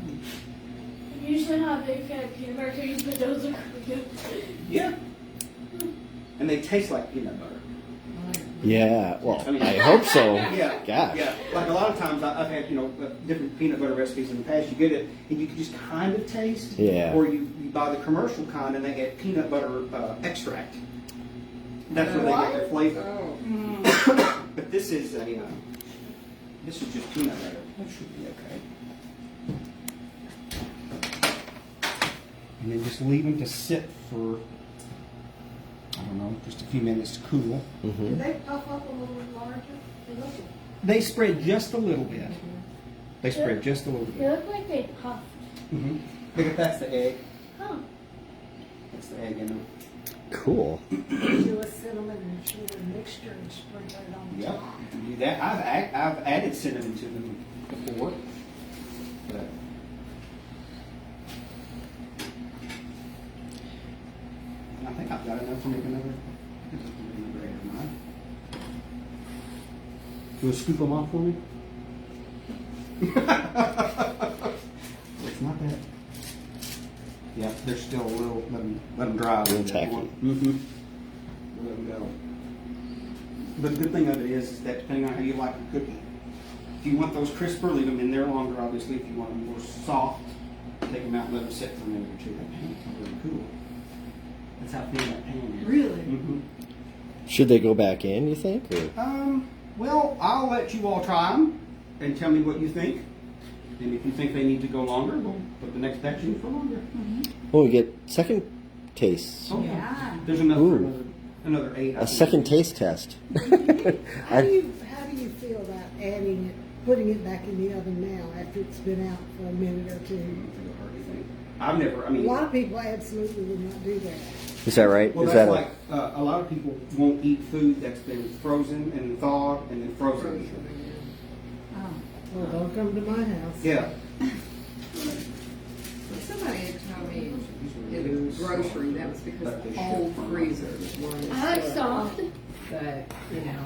Usually not a big fan of peanut butter cookies, but those are good.
Yeah. And they taste like peanut butter.
Yeah. Well,
I mean-
I hope so.
Yeah.
Gosh.
Yeah. Like a lot of times I've had, different peanut butter recipes in the past. You get it and you can just kind of taste.
Yeah.
Or you buy the commercial kind and they get peanut butter extract. That's where they get their flavor.
Oh,
But this is this is just peanut butter. That should be okay. And then just leave them to sit for, I don't know, just a few minutes to cool.
Do they puff up a little larger? They look,
They spread just a little bit. They spread just a little
They
bit.
look like they puffed.
Look at that's the egg.
Huh.
That's the egg in them.
Cool.
Do a cinnamon and sugar mixture and sprinkle it on the
Yep,
top.
you can do that. I've added cinnamon to them before, but and I think I've got enough to make another 8 or 9. You want to scoop them off for me? It's not that. Yeah, they're still a little. Let them dry a little bit
Tacky.
more. Mm-hmm. Let them go. But the good thing of it is that depending on how you like your cookie, if you want those crisper, leave them in there longer. Obviously, if you want them more soft, take them out and let them sit for a minute or two. That pan's really cool. That's how thin that pan is.
Really?
Mm-hmm.
Should they go back in, you think? Or?
Well, I'll let you all try them and tell me what you think. And if you think they need to go longer, we'll put the next batch in for longer.
Oh, we get second tastes.
Oh,
Yeah.
There's enough for
Ooh.
another 8. I
A
think.
second taste test.
How do you feel about adding it, putting it back in the oven now after it's been out for a minute or two?
I've never, I
A
mean,
lot of people absolutely would not do that.
Is that right?
well,
Is
that's
that
like, a lot of people won't eat food that's been frozen and thawed and then frozen.
Well, don't come to my house.
Yeah.
Somebody had told me in the grocery that was because the old freezers weren't
I like
as
soft.
good. But, you know,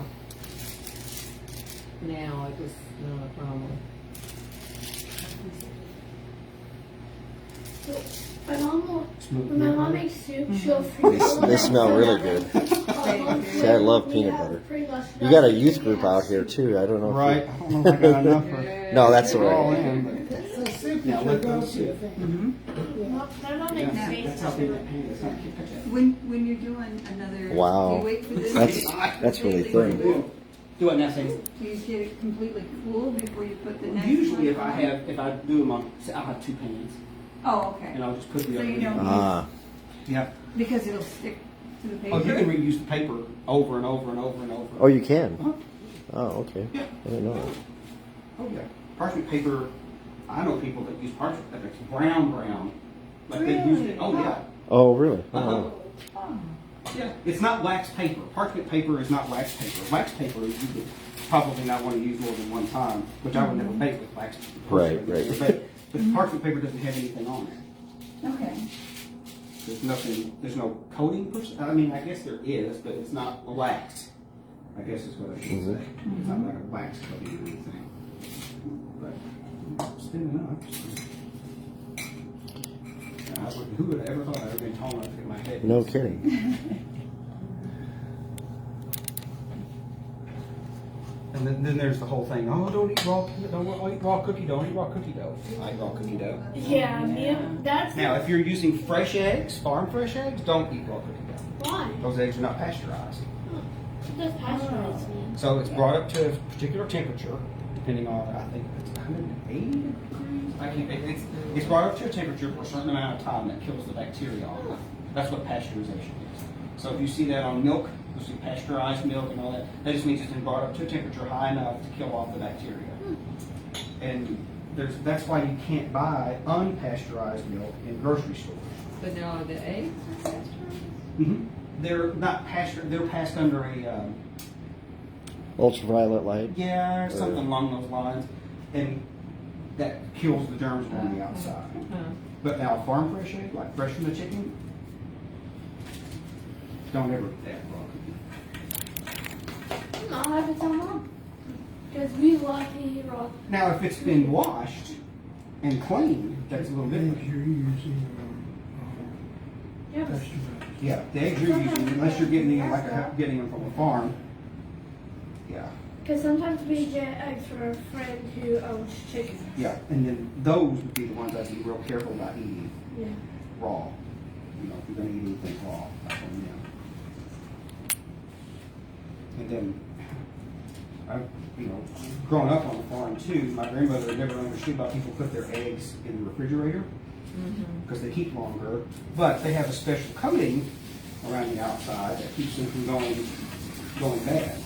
now it was not a problem.
When my mom makes soup, she'll freeze all
They
that
smell
stuff
really
out.
good.
See,
See, I love peanut butter. You got a youth group out here too. I don't know.
Right.
If
I don't know if I got enough for
you... No, that's all
all
right.
in,
So soup
Now
is your
let those
go-to
sit.
thing.
My mom
but
makes
yeah,
face
that's how big that pan is. I can't touch that.
When you're doing another,
Wow.
you wait for this.
That's
to get
that's really
completely
thin.
cool.
Do it now, Sam.
Do you get it completely cool before you put the next
Usually,
one
if I do them on, I'll have 2 pans,
Oh, okay.
and I'll just put the
So
other.
you don't-
Ah,
Yeah.
Because it'll stick to the paper.
Oh, you can reuse the paper over and over and over and over.
oh, you can.
Huh?
Oh, okay.
Yeah.
I didn't know that.
Oh yeah. Parchment paper. I know people that use parchment paper. It's brown. Like they used it. Oh yeah.
Oh, really?
Uh-huh.
Oh.
Yeah. It's not wax paper. Parchment paper is not wax paper. Wax paper you would probably not want to use more than one time, which I would never make with wax paper.
Right.
But parchment paper doesn't have anything on it.
Okay.
There's nothing. There's no coating. I mean, I guess there is, but it's not wax. I guess is what I should say. It's not like a wax coating or anything. But spinning up. Who would have ever thought I'd ever been tall enough to get my head?
No kidding.
And then there's the whole thing. Oh, don't eat raw cookie dough. Don't eat raw cookie dough. I eat raw cookie dough.
Yeah, me, that's
Now, if you're using fresh eggs, farm fresh eggs, don't eat raw cookie dough.
why.
Those eggs are not pasteurized.
It does pasteurize me.
So it's brought up to a particular temperature, depending on, I think it's 180 degrees. I can't, it's brought up to a temperature for a certain amount of time that kills the bacteria on it. That's what pasteurization is. So if you see that on milk, you see pasteurized milk and all that, that just means it's been brought up to a temperature high enough to kill off the bacteria. And that's why you can't buy unpasteurized milk in grocery stores.
But now are the eggs pasteurized?
Mm-hmm. They're not pasteurized, they're passed under a,
Ultraviolet light.
yeah, something along those lines, and that kills the germs on the outside. But now farm fresh egg, like fresh from the chicken, don't ever eat that raw cookie.
I'll have to tell mom. Because we love to eat raw.
Now, if it's been washed and cleaned, that's a little
Eggs
different.
you're using
Yeah, but
pasteurized.
Yeah, the eggs you're using, unless you're getting them getting them from a farm. Yeah,
because sometimes we get eggs from a friend who owns chickens.
yeah, and then those would be the ones I'd be real careful about eating
Yeah.
raw. You know, if you're going to eat anything raw, that's on them. And then, growing up on the farm too, my grandmother never understood why people put their eggs in the refrigerator because they keep longer, but they have a special coating around the outside that keeps them from going bad.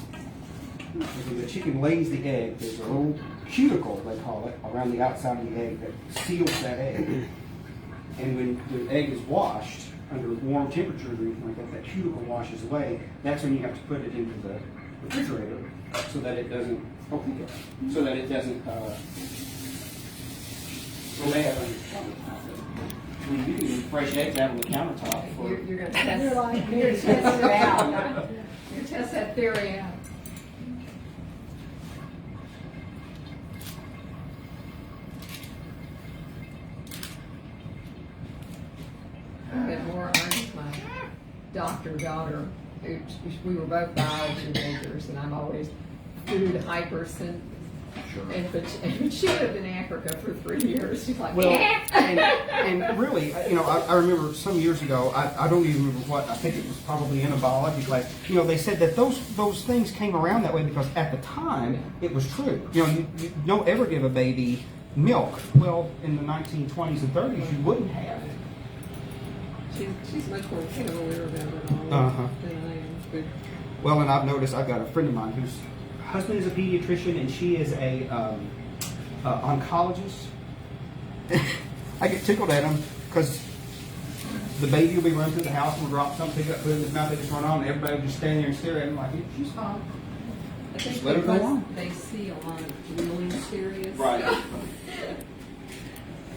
Because when the chicken lays the egg, there's a little cuticle, they call it, around the outside of the egg that seals that egg. And when the egg is washed, under warm temperatures or anything like that, that cuticle washes away. That's when you have to put it into the refrigerator so that it doesn't, so that it doesn't, well, they have on your countertop. I mean, you can leave fresh eggs out on the countertop for.
You're gonna
They're
test,
like,
you're gonna test it out. You test that theory out. I had more arguments with my doctor daughter, who, we were both biology majors, and I'm always food hypersensitive. And she lived in Africa for 3 years. She's like,
Well,
yeah.
and really, you know, I remember some years ago, I don't even remember what, I think it was probably in a biology class, you know, they said that those things came around that way because at the time, it was true. You know, you don't ever give a baby milk. Well, in the 1920s and 30s, you wouldn't have.
She's much more cavalier about it all
Uh-huh.
than I am. But
Well, and I've noticed, I've got a friend of mine whose husband is a pediatrician and she is a oncologist. I get tickled at him because the baby will be running through the house and we'll drop something, pick it up, put it in his mouth, they just run on, and everybody will just stand there and stare at him like, she's fine.
I think
Just let her go
because
on.
they see a lot of really serious.
Right.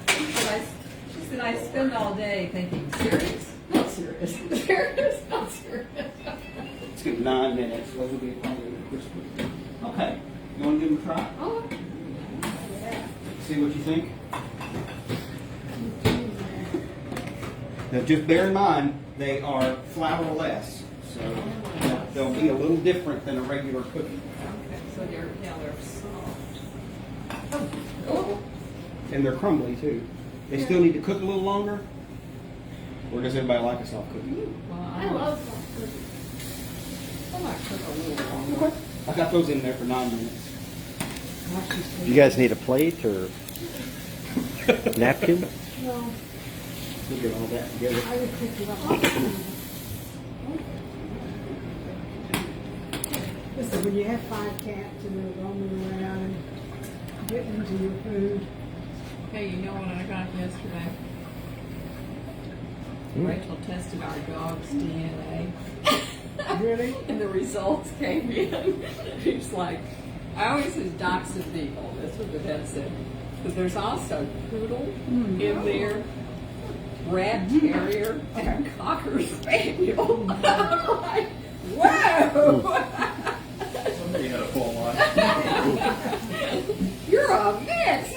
She said, I spend all day thinking, serious, not serious, serious, not serious.
Let's give 9 minutes. Those will be probably Christmas. Okay. You want to give them a try?
Oh,
See what you think? Now, just bear in mind, they are flourless, so they'll be a little different than a regular cookie.
okay, so they're soft. Oh,
And they're crumbly, too. They still need to cook a little longer? Or does everybody like a soft cookie?
well,
I love soft cookies.
I might cook a little longer.
Okay. I got those in there for 9 minutes.
You guys need a plate or napkin?
No,
We'll get all that together.
I would pick it up. Listen, when you have 5 cats and they're roaming around and getting into your food,
Hey, you know what I got yesterday? Rachel tested our dog's DNA.
really?
And the results came in. It's like, I always use Dachshund Beagle. That's what the vet said. But there's also Poodle in there, Rat Terrier, and Cocker Spaniel. I'm like, whoa!
Somebody had a full line.
You're a mix!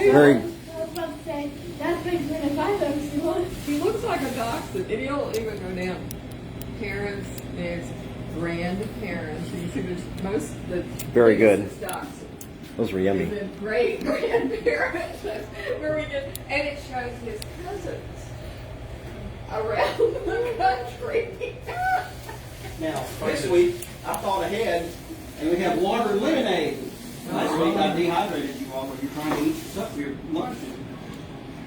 Very.
I was about to say, that's bigger than if I've ever seen one.
He looks like a dachshund, and he'll even go down. Parents, there's grandparents. You see, there's most the
Very good.
biggest is dachshund.
Those were yummy.
And then great grandparents, that's where we get, and it shows his cousins around the country.
Now, this week, I thought ahead, and we have water and lemonade. Last week, I dehydrated you all when you're trying to eat your lunch.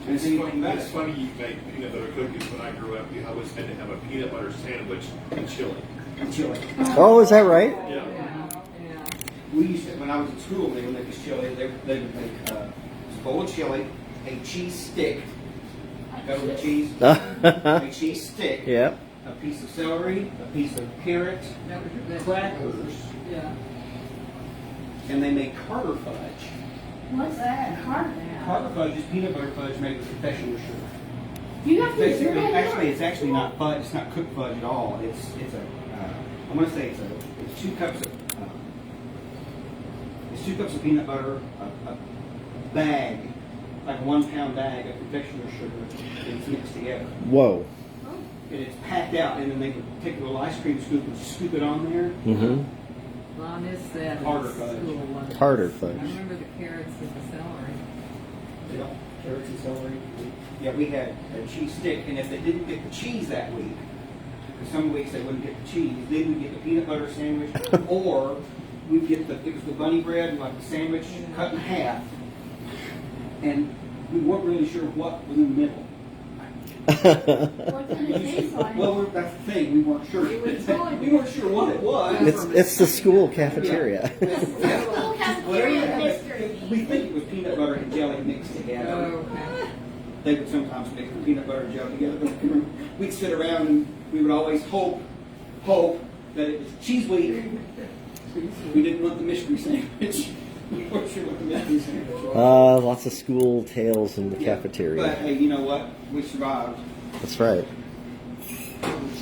And
It's
see
funny,
anything better.
it's funny you make peanut butter cookies. When I grew up, I always had to have a peanut butter sandwich and chili.
Chili.
Oh, is that right?
Yeah.
Yeah.
We used to, when I was in school, they would make us chili. They would make a bowl of chili, a cheese stick, covered with cheese, a cheese stick,
Yep.
a piece of celery, a piece of carrot,
That was your best.
crackers,
Yeah.
and they make Carter fudge.
What's that? Hard
Carter fudge is peanut butter fudge made with confectioner sugar.
You have to use your
Basically,
hand.
actually, it's actually not fudge. It's not cooked fudge at all. It's I'm going to say it's 2 cups of it's 2 cups of peanut butter, a bag, like a 1 pound bag of confectioner sugar, and it's mixed together.
Whoa.
And it's packed out, and then they would take a little ice cream scoop and scoop it on there.
Mm-hmm.
Well, I missed that.
Harder
in
fudge.
school one.
Harder
I
fudge.
remember the carrots and the celery.
Yeah, carrots and celery. Yeah, we had a cheese stick, and if they didn't get the cheese that week, because some weeks they wouldn't get the cheese, then we'd get the peanut butter sandwich, or we'd get it was the bunny bread, and like the sandwich cut in half, and we weren't really sure what was in the middle.
What's in the taste like?
Well, that's the thing, we weren't sure. We weren't sure what it was.
It's the school cafeteria.
School cafeteria
Whatever it
mystery.
was, we think it was peanut butter and jelly mixed together.
Oh, okay.
They would sometimes mix them peanut butter and jelly together. We'd sit around and we would always hope that it was cheese week. We didn't want the mystery sandwich. We weren't sure what the mystery sandwich was.
Lots of school tales in the
Yeah,
cafeteria.
But hey, you know what? We survived.
That's right.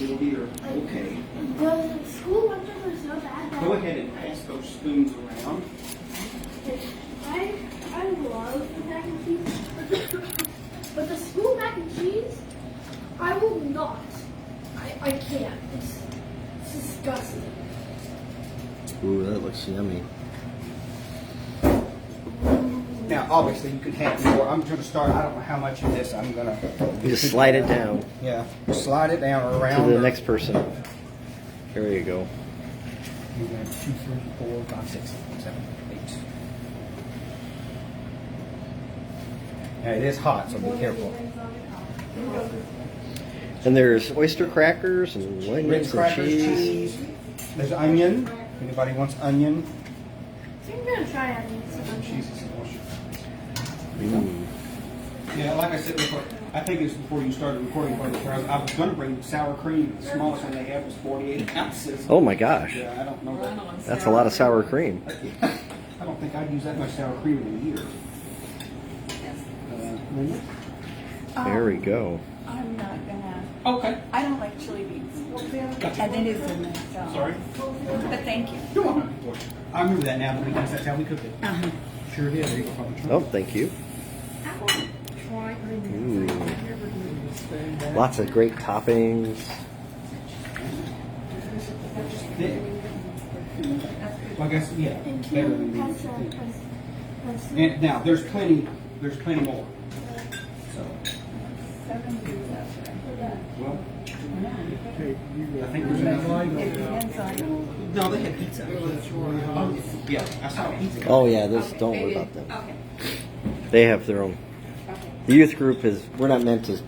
It'll be okay.
The school lunches are so bad that
Go ahead and pass those spoons around.
I love the mac and cheese, but the school mac and cheese, I will not. I can't. It's disgusting.
Ooh, that looks yummy.
Now, obviously, you can have more. I'm going to start. I don't know how much of this I'm going to.
You just slide it down
Yeah, slide it down or
to
around.
the next person. There you go.
You're going to 2, 3, 4, 5, 6, 7, 8. Now, it is hot, so be careful.
And there's oyster crackers and
Ritz
onions and
crackers,
cheese.
There's onion. Anybody wants onion?
I think I'm gonna try having some.
Cheese is
Mm.
Yeah, like I said before, I think it's before you started recording. I was going to bring sour cream. The smallest one they had was 48 ounces.
Oh my gosh.
Yeah, I don't know
Run
that.
on
That's a lot of sour cream.
I don't think I'd use that much sour cream in a year. Linda?
There we go.
I'm not gonna,
Okay.
I don't like chili beans. And it is in there, so.
Sorry.
But thank you.
Go on. I remember that now because that's how we cooked it. Sure did. There you go.
Oh, thank you. Ooh. Lots of great toppings.
Well, I guess, yeah.
And
Better than
Kim
these.
has
And now, there's plenty more. So,
7 degrees out there.
well,
Hey, you
I think there's enough.
It depends on.
No, they had pizza. Oh, yeah, I saw pizza.
Oh yeah, this, don't worry about them.
Okay.
They have their own. The youth group is, we're not meant to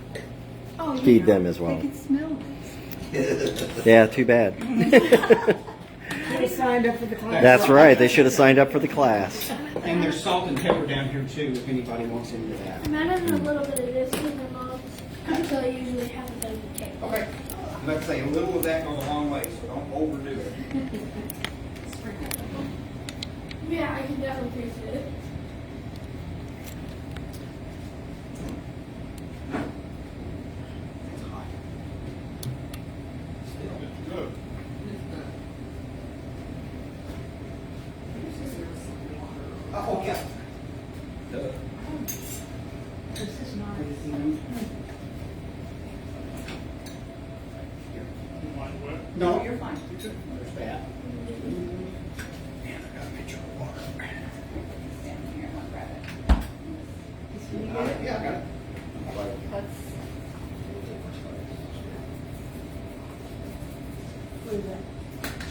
Oh, you
feed
know,
them as well.
They can smell this.
Yeah, too bad.
They signed up for the class.
That's right, they should have signed up for the class.
And there's salt and pepper down here too, if anybody wants any of that.
I'm adding a little bit of this because my mom's, so I usually have it on the table.
Okay. Let's say a little of that goes a long way, so don't overdo it.
Yeah, I can definitely taste it.
It's hot. Still.
Good.
Oh, yeah. Duh.
This is nice.
No,
You're fine.
there's that. And I got a pitcher of water.
Stand here and I'll grab it.
Yeah, I got it.
Let's,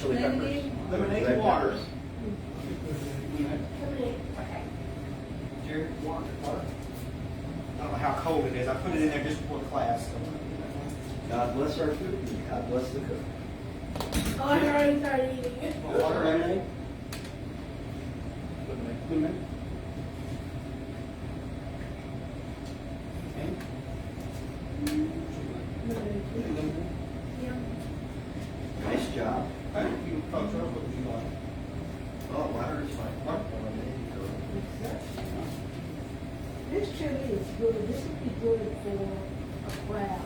Chili peppers. Lemonade and water. Jerry, water. I don't know how cold it is. I put it in there just before class. So.
God bless our food. God bless the cook.
Oh, I already started eating it.
Water, lemonade. Lemonade. Okay.
Yeah.
Nice job.
Hey, you folks, what would you like?
Oh, water is fine.
This chili is good, this would be good for a crowd.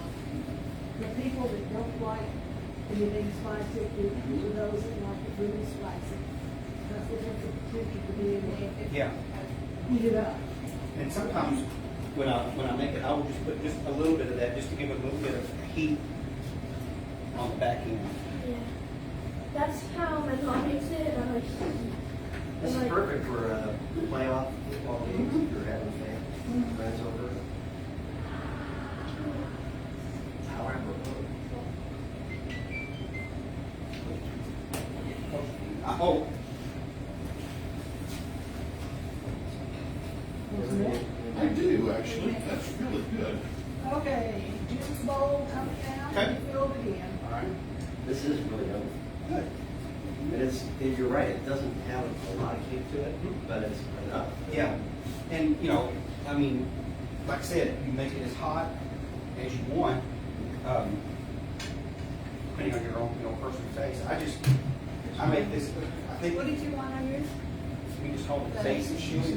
The people that don't like anything spicy, for those that like it really spicy. That's what the potential to be able to
Yeah.
heat it up.
And sometimes when I make it, I will just put just a little bit of that just to give it a little bit of heat on the back end.
Yeah. That's how my mom makes it, and I'm like,
This is perfect for playoff football games if you're having friends over.
Oh,
I do, actually. That's really good.
Okay, juice bowl coming out,
Okay.
fill it in.
all right.
This is really yummy.
Good.
And it's, you're right, it doesn't have a lot of kick to it, but it's enough.
Yeah, and you know, I mean, like I said, you make it as hot as you want, depending on your own, personal taste. I make this, I think.
What did you want on yours?
We just call it the base chili,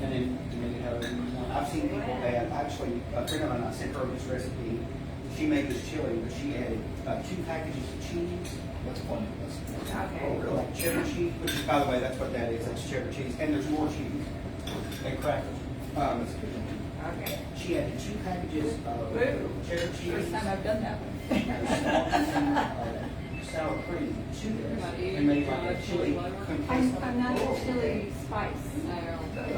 and then you have one. I've seen people add, actually, a friend of mine, I sent her this recipe. She made this chili, but she added 2 packages of cheese.
That's funny.
Okay.
Like cheddar cheese, which is, by the way, that's what that is. That's cheddar cheese, and there's more cheese and crackers.
Okay.
She added 2 packages of cheddar cheese.
First time I've done that one.
Sour cream to this, and made like a chili.
I'm not a chili spice.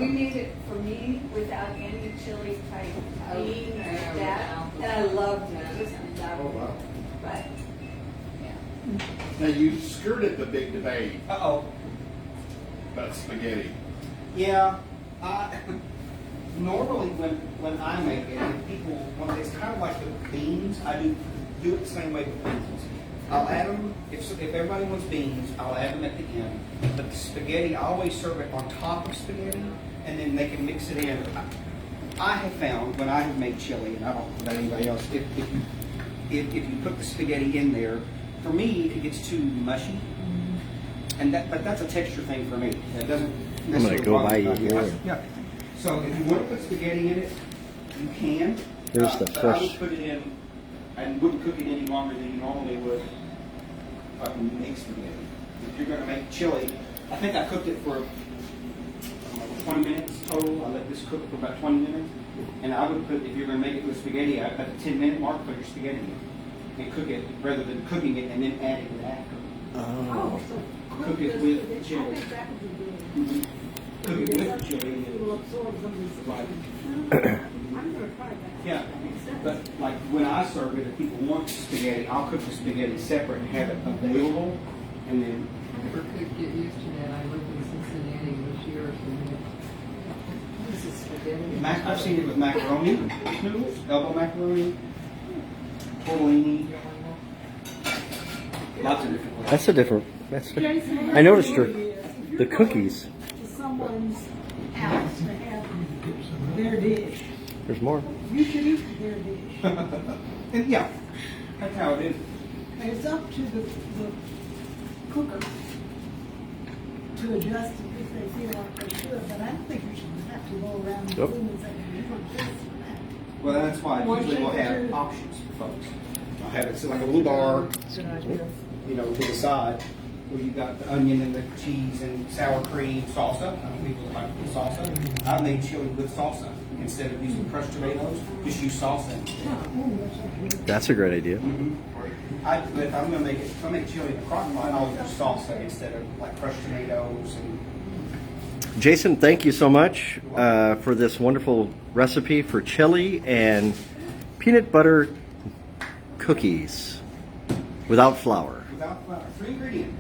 We made it for me without any chili type bean or that, and I loved it. It was lovely. But, yeah.
Now, you skirted the big debate
Uh-oh.
about spaghetti.
Yeah, normally when I make it, and people, when it's kind of like the beans, I do it the same way with beans. I'll add them, if everybody wants beans, I'll add them at the end. But the spaghetti, I always serve it on top of spaghetti, and then they can mix it in. I have found when I have made chili, and I don't know about anybody else, if you put the spaghetti in there, for me, it gets too mushy. But that's a texture thing for me. It doesn't necessarily
go
bother
by
me.
you here.
Yeah. So if you want to put spaghetti in it, you can.
There's the
But I
fresh-
would put it in and wouldn't cook it any longer than you normally would if I can make spaghetti. If you're going to make chili, I think I cooked it for 20 minutes total. I let this cook for about 20 minutes. And I would put, if you're going to make it with spaghetti, at the 10-minute mark, put your spaghetti in. And cook it rather than cooking it and then adding it after.
Oh, so
Cook it with the chili.
I think that would be good.
Mhm. Cook it with the chili.
It will absorb some of these.
Right.
I'm gonna try that.
Yeah,
That makes sense.
but like when I serve it, if people want spaghetti, I'll cook the spaghetti separate and have it available, and then
Never could get used to that. I lived in Cincinnati this year, so this is spaghetti.
I've seen it with macaroni noodles, elbow macaroni, tortellini, lots of different ways.
That's a different. That's.
Jason,
I noticed her.
if
The
you're
cookies.
going to someone's house to have their dish,
There's more.
you should eat their dish.
And yeah, that's how it is.
And it's up to the cooker to adjust it if they feel like they should, but I don't think you should have to go around the
Yep.
room and say, you want this or that.
Well, that's why
One
usually we'll
shaker
have
too.
options for folks. I'll have it like a little bar,
Good idea.
to the side, where you've got the onion and the cheese and sour cream, salsa. People like the salsa. I made chili with salsa. Instead of using crushed tomatoes, just use salsa.
That's a great idea.
But if I'm gonna make it, if I make chili in a crock pot, I'll use salsa instead of like crushed tomatoes and.
Jason, thank you so much for this wonderful recipe for chili and peanut butter cookies without flour.
Without flour. 3 ingredients.